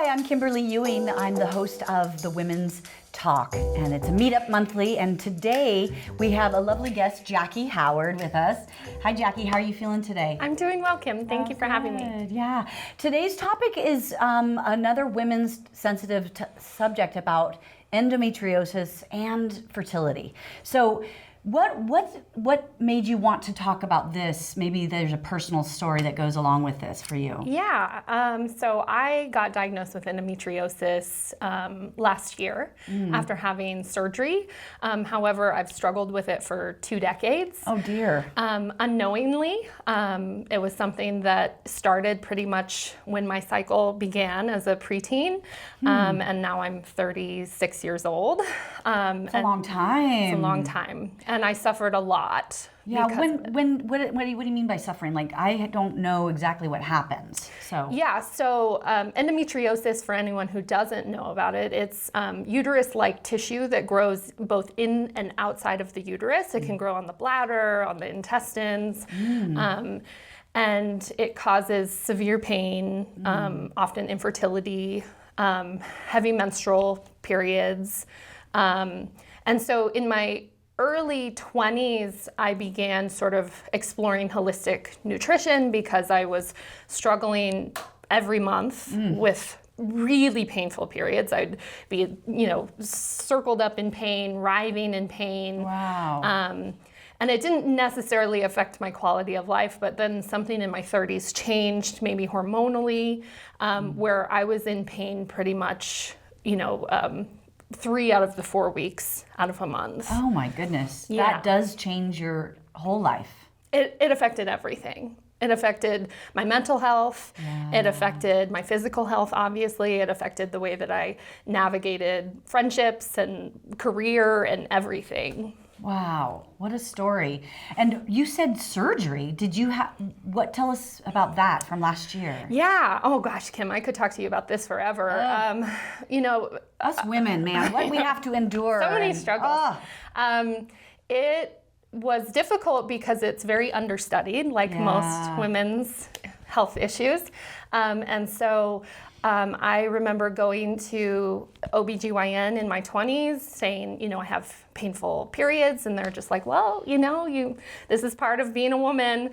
Hi, I'm Kimberly Ewing. I'm the host of the Women's Talk, and it's a meetup monthly. And today we have a lovely guest, Jackie Howard, with us. Hi, Jackie. How are you feeling today? I'm doing well, Kim. Thank you for having me. Yeah. Today's topic is another women's sensitive subject about endometriosis and fertility. So, what made you want to talk about this? Maybe there's a personal story that goes along with this for you. Yeah, so I got diagnosed with endometriosis last year after having surgery. However, I've struggled with it for 2 decades. Oh dear. Unknowingly, it was something that started pretty much when my cycle began as a preteen, and now I'm 36 years old. It's a long time. It's a long time. And I suffered a lot. Yeah, what do you mean by suffering? Like, I don't know exactly what happens, so. Yeah, so endometriosis, for anyone who doesn't know about it, it's uterus-like tissue that grows both in and outside of the uterus. It can grow on the bladder, on the intestines, and it causes severe pain, often infertility, heavy menstrual periods. And so in my early 20s, I began sort of exploring holistic nutrition because I was struggling every month with really painful periods. I'd be, circled up in pain, writhing in pain. Wow. And it didn't necessarily affect my quality of life, but then something in my 30s changed, maybe hormonally, where I was in pain pretty much, 3 out of the 4 weeks out of a month. Oh my goodness. Yeah. That does change your whole life. It affected everything. It affected my mental health. Yeah. It affected my physical health, obviously. It affected the way that I navigated friendships and career and everything. Wow, what a story. And you said surgery. Did you tell us about that from last year? Yeah. Oh gosh, Kim, I could talk to you about this forever. Us women, man, what we have to endure. So many struggles. It was difficult because it's very understudied, like most women's health issues. And so I remember going to OBGYN in my 20s saying, I have painful periods, and they're just like, well, this is part of being a woman.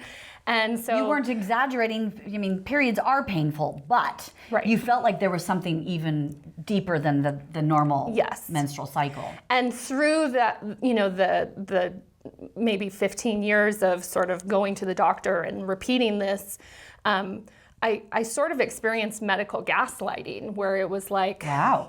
And so you weren't exaggerating. I mean, periods are painful, but you felt like there was something even deeper than the normal menstrual cycle. And through that, the maybe 15 years of sort of going to the doctor and repeating this, I sort of experienced medical gaslighting, where it was like, wow.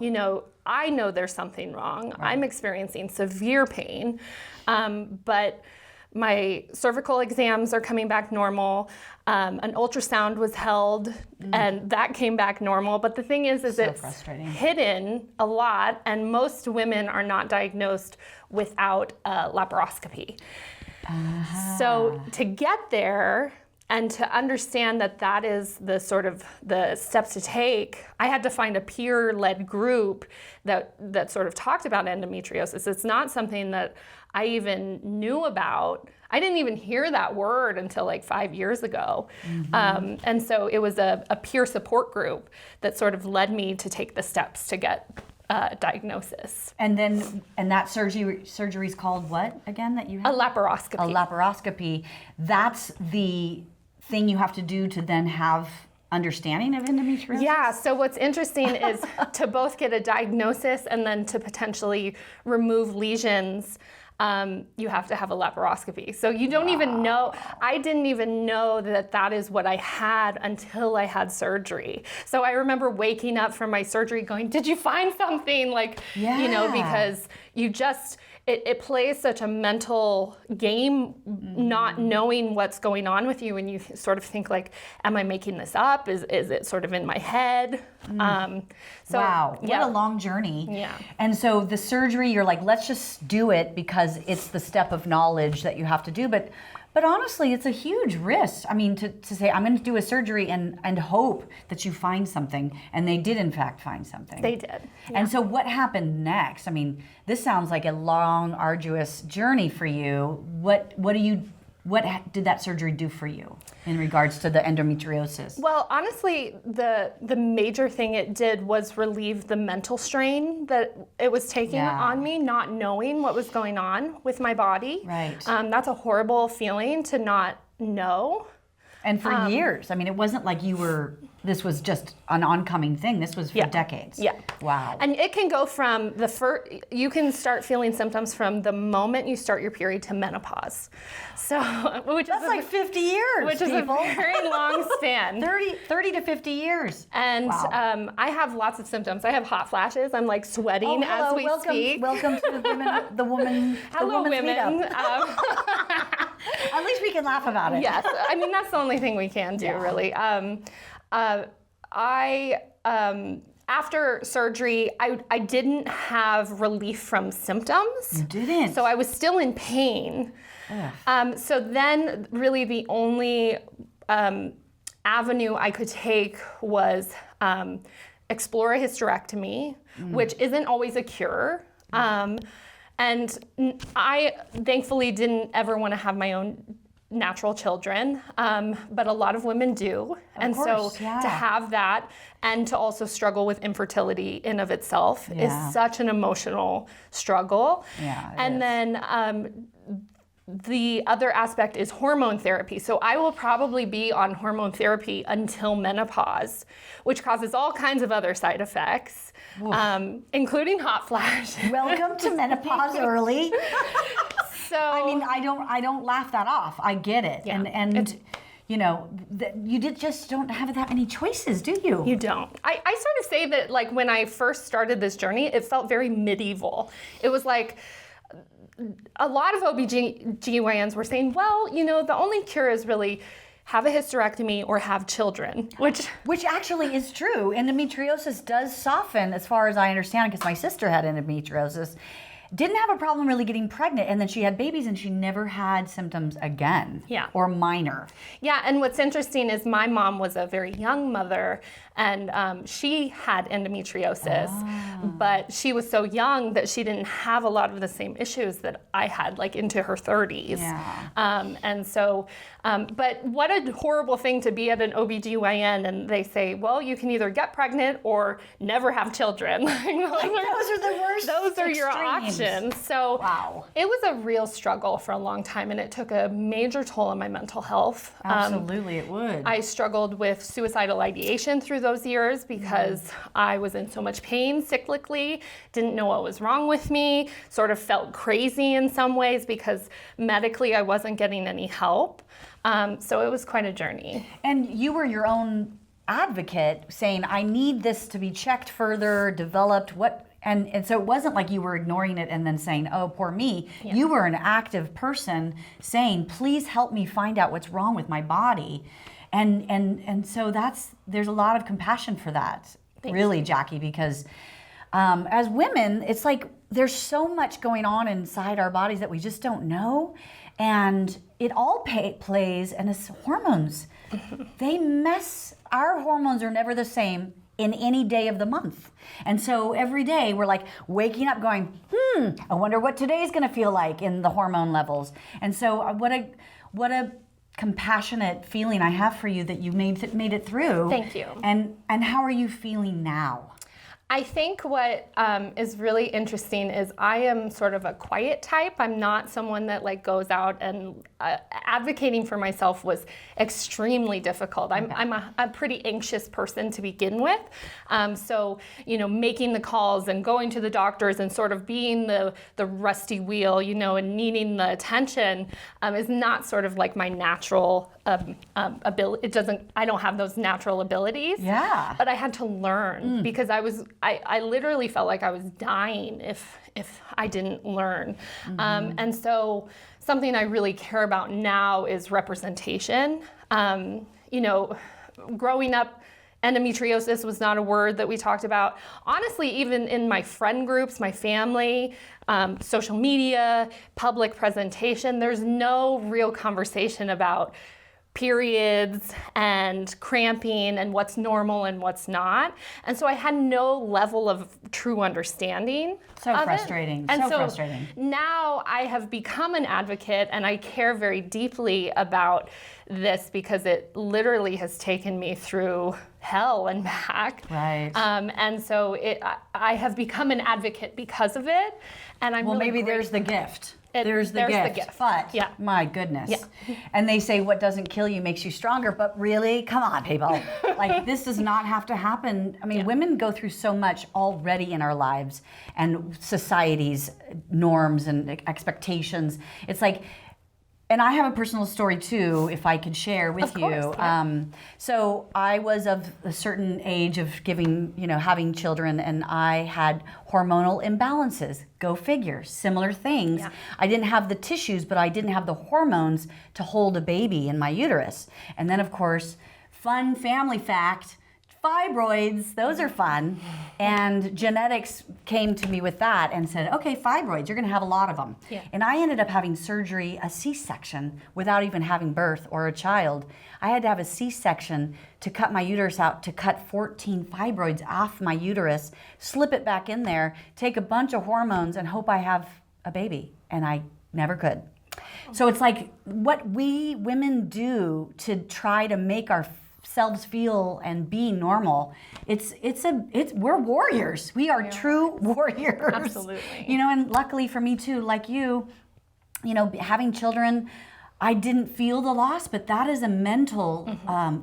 I know there's something wrong. Right. I'm experiencing severe pain, but my cervical exams are coming back normal. An ultrasound was held, and that came back normal. But the thing is it's hidden a lot, and most women are not diagnosed without a laparoscopy. So to get there, and to understand that is the sort of the steps to take, I had to find a peer-led group that sort of talked about endometriosis. It's not something that I even knew about. I didn't even hear that word until like 5 years ago. And so it was a peer support group that sort of led me to take the steps to get diagnosis. And that surgery is called what again that you have? A laparoscopy. A laparoscopy. That's the thing you have to do to then have understanding of endometriosis? Yeah, so what's interesting is to both get a diagnosis and then to potentially remove lesions, you have to have a laparoscopy. So you don't even know, I didn't even know that is what I had until I had surgery. So I remember waking up from my surgery going, did you find something? Because you just, it plays such a mental game, not knowing what's going on with you, and you sort of think like, am I making this up? Is it sort of in my head? Wow, what a long journey. Yeah. And so the surgery, you're like, let's just do it because it's the step of knowledge that you have to do. But honestly, it's a huge risk. I mean, to say, I'm going to do a surgery and hope that you find something. And they did, in fact, find something. They did. Yeah. And so what happened next? I mean, this sounds like a long, arduous journey for you. What do you did that surgery do for you in regards to the endometriosis? Well, honestly, the major thing it did was relieve the mental strain that it was taking on me, not knowing what was going on with my body. Right. That's a horrible feeling to not know. And for years. I mean, it wasn't like this was just an oncoming thing. This was for decades. Yeah. Wow. And it can go from you can start feeling symptoms from the moment you start your period to menopause. So, That's like 50 years, which is a very long span. 30 to 50 years. And I have lots of symptoms. I have hot flashes. I'm like sweating as we speak. Welcome to the women's women. meetup. At least we can laugh about it. Yes, I mean that's the only thing we can do, really. After surgery, I didn't have relief from symptoms. You didn't? So I was still in pain. So then really the only avenue I could take was explore a hysterectomy, which isn't always a cure. And I thankfully didn't ever want to have my own natural children, but a lot of women do. And so to have that and to also struggle with infertility in of itself is such an emotional struggle. Yeah, and then the other aspect is hormone therapy. So I will probably be on hormone therapy until menopause, which causes all kinds of other side effects, including hot flashes. Welcome to menopause early. So I mean, I don't laugh that off. I get it. Yeah. And you know, you just don't have that many choices, do you? You don't. I sort of say that like when I first started this journey, it felt very medieval. It was like a lot of OBGYNs were saying, well, you know, the only cure is really have a hysterectomy or have children, which actually is true. Endometriosis does soften, as far as I understand, because my sister had endometriosis. Didn't have a problem really getting pregnant, and then she had babies and she never had symptoms again. Yeah. Or minor. Yeah, and what's interesting is my mom was a very young mother, and she had endometriosis, but she was so young that she didn't have a lot of the same issues that I had, like into her 30s. Yeah. And so, but what a horrible thing to be at an OBGYN and they say, well, you can either get pregnant or never have children. Those are the worst. Those are your options. So it was a real struggle for a long time, and it took a major toll on my mental health. Absolutely, it would. I struggled with suicidal ideation through those years because I was in so much pain cyclically, didn't know what was wrong with me, sort of felt crazy in some ways because medically I wasn't getting any help. So it was quite a journey. And you were your own advocate saying, I need this to be checked further, developed, and so it wasn't like you were ignoring it and then saying, oh, poor me. Yeah. You were an active person saying, please help me find out what's wrong with my body. And so there's a lot of compassion for that, really, Jackie, because as women, it's like there's so much going on inside our bodies that we just don't know. And it all plays, and it's hormones. Our hormones are never the same in any day of the month. And so every day we're like waking up going, I wonder what today's gonna feel like in the hormone levels. And so what a compassionate feeling I have for you that you made it through. Thank you. And how are you feeling now? I think what is really interesting is I am sort of a quiet type. I'm not someone that like goes out and advocating for myself was extremely difficult. I'm a pretty anxious person to begin with. So, you know, making the calls and going to the doctors and sort of being the rusty wheel, you know, and needing the attention is not sort of like my natural ability. I don't have those natural abilities. Yeah. But I had to learn because I literally felt like I was dying if I didn't learn. And so something I really care about now is representation. You know, growing up, endometriosis was not a word that we talked about. Honestly, even in my friend groups, my family, social media, public presentation, there's no real conversation about periods and cramping and what's normal and what's not. And so I had no level of true understanding. So of frustrating. It. And so frustrating. Now I have become an advocate, and I care very deeply about this because it literally has taken me through hell and back. Right. And so I have become an advocate because of it. And I'm really maybe there's the grateful. gift. There's the gift. But my goodness. Yeah. And they say what doesn't kill you makes you stronger. But really, come on, people. Like, this does not have to happen. I mean, women go through so much already in our lives, and society's norms and expectations. It's like, and I have a personal story too, if I could share with you. Yeah. So I was of a certain age of having children, and I had hormonal imbalances. Go figure, similar things. Yeah. I didn't have the tissues, but I didn't have the hormones to hold a baby in my uterus. And then, of course, fun family fact, fibroids, those are fun. And genetics came to me with that and said, okay, fibroids, you're gonna have a lot of them. Yeah. And I ended up having surgery, a C-section, without even having birth or a child. I had to have a C-section to cut my uterus out, to cut 14 fibroids off my uterus, slip it back in there, take a bunch of hormones, and hope I have a baby. And I never could. So it's like what we women do to try to make ourselves feel and be normal. We're warriors. We are true warriors. Absolutely. And luckily for me too, like you, having children, I didn't feel the loss, but that is a mental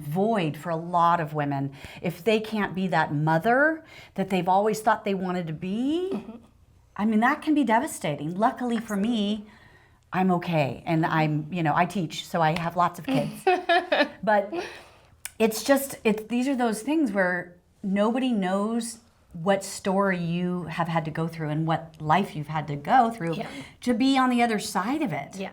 void for a lot of women. If they can't be that mother that they've always thought they wanted to be, I mean, that can be devastating. Luckily for me, I'm okay. And I teach, so I have lots of kids. But these are those things where nobody knows what story you have had to go through and what life you've had to go through to be on the other side of it. Yeah.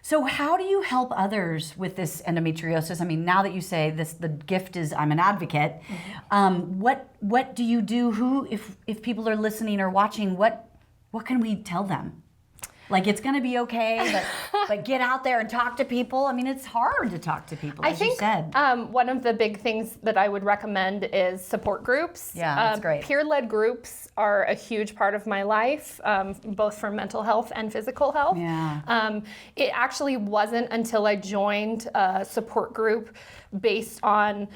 So how do you help others with this endometriosis? I mean, now that you say this, the gift is I'm an advocate. What do you do? If people are listening or watching, what can we tell them? Like, it's going to be okay, but get out there and talk to people. I mean, it's hard to talk to people, as you said. One of the big things that I would recommend is support groups. Yeah, that's great. Peer-led groups are a huge part of my life, both for mental health and physical health. Yeah. It actually wasn't until I joined a support group based on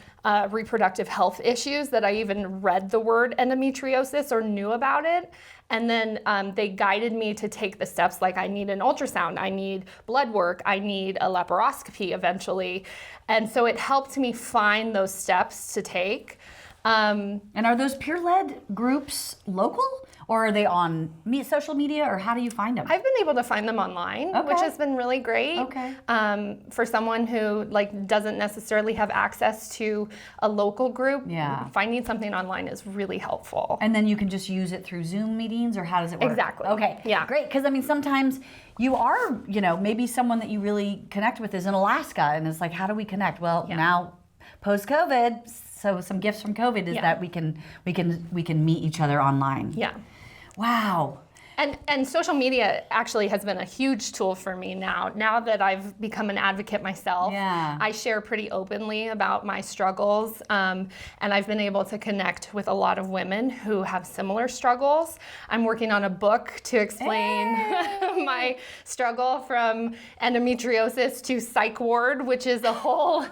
reproductive health issues that I even read the word endometriosis or knew about it. And then they guided me to take the steps like I need an ultrasound, I need blood work, I need a laparoscopy eventually. And so it helped me find those steps to take. And are those peer-led groups local? Or are they on social media, or how do you find them? I've been able to find them online, which has been really great. Okay. For someone who doesn't necessarily have access to a local group, finding something online is really helpful. And then you can just use it through Zoom meetings, or how does it work? Exactly. Okay. Yeah. Great. Because I mean, sometimes you are, maybe someone that you really connect with is in Alaska, and it's like, how do we connect? Well, now post-COVID, so some gifts from COVID is that we can meet each other online. Yeah. Wow. And social media actually has been a huge tool for me now. Now that I've become an advocate myself, I share pretty openly about my struggles, and I've been able to connect with a lot of women who have similar struggles. I'm working on a book to explain my struggle from endometriosis to psych ward, which is a whole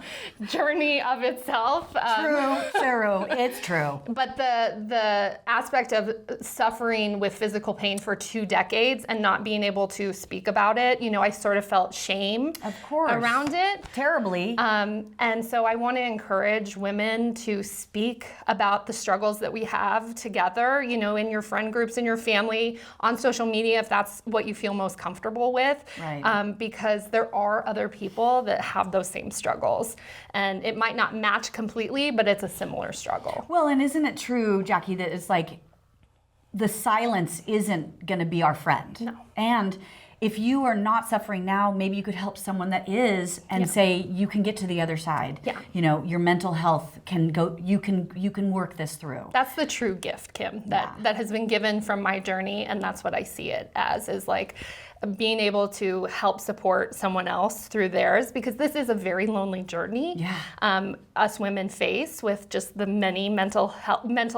journey of itself. True. It's true. But the aspect of suffering with physical pain for 2 decades and not being able to speak about it, I sort of felt shame around it. Terribly. And so I want to encourage women to speak about the struggles that we have together, in your friend groups, in your family, on social media, if that's what you feel most comfortable with. Right. Because there are other people that have those same struggles. And it might not match completely, but it's a similar struggle. Well, and isn't it true, Jackie, that it's like the silence isn't going to be our friend? No. And if you are not suffering now, maybe you could help someone that is and say you can get to the other side. Yeah. Your mental health can go, you can work this through. That's the true gift, Kim, that has been given from my journey, and that's what I see it as, is like being able to help support someone else through theirs, because this is a very lonely journey us women face with just the many mental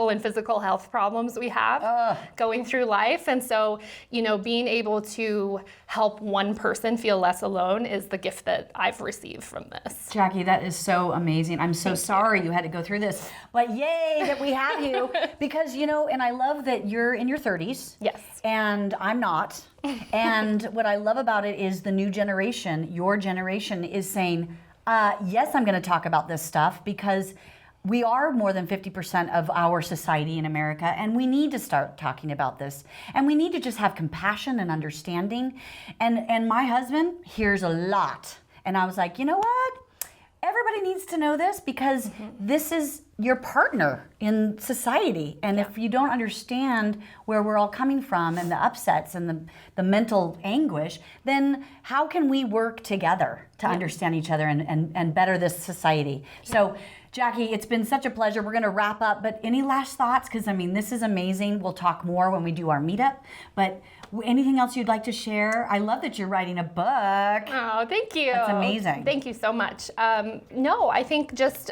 and physical health problems we have going through life. And so, being able to help one person feel less alone is the gift that I've received from this. Jackie, that is so amazing. I'm so sorry you had to go through this, but yay that we have you, because, and I love that you're in your 30s. Yes. And I'm not. And what I love about it is the new generation, your generation, is saying, yes, I'm going to talk about this stuff, because we are more than 50% of our society in America, and we need to start talking about this. And we need to just have compassion and understanding. And my husband hears a lot. And I was like, you know what? Everybody needs to know this, because this is your partner in society. And if you don't understand where we're all coming from and the upsets and the mental anguish, then how can we work together to understand each other and better this society? So, Jackie, it's been such a pleasure. We're going to wrap up, but any last thoughts? Because, this is amazing. We'll talk more when we do our meetup, but anything else you'd like to share? I love that you're writing a book. Oh, thank you. That's amazing. Thank you so much. No, I think just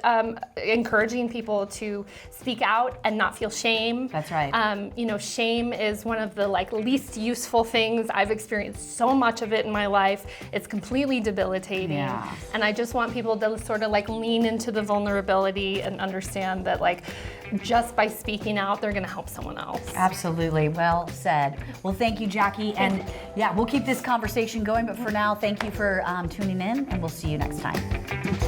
encouraging people to speak out and not feel shame. That's right. Shame is one of the least useful things. I've experienced so much of it in my life. It's completely debilitating. Yeah. And I just want people to sort of lean into the vulnerability and understand that just by speaking out, they're going to help someone else. Absolutely. Well said. Well, thank you, Jackie. And we'll keep this conversation going. But for now, thank you for tuning in, and we'll see you next time.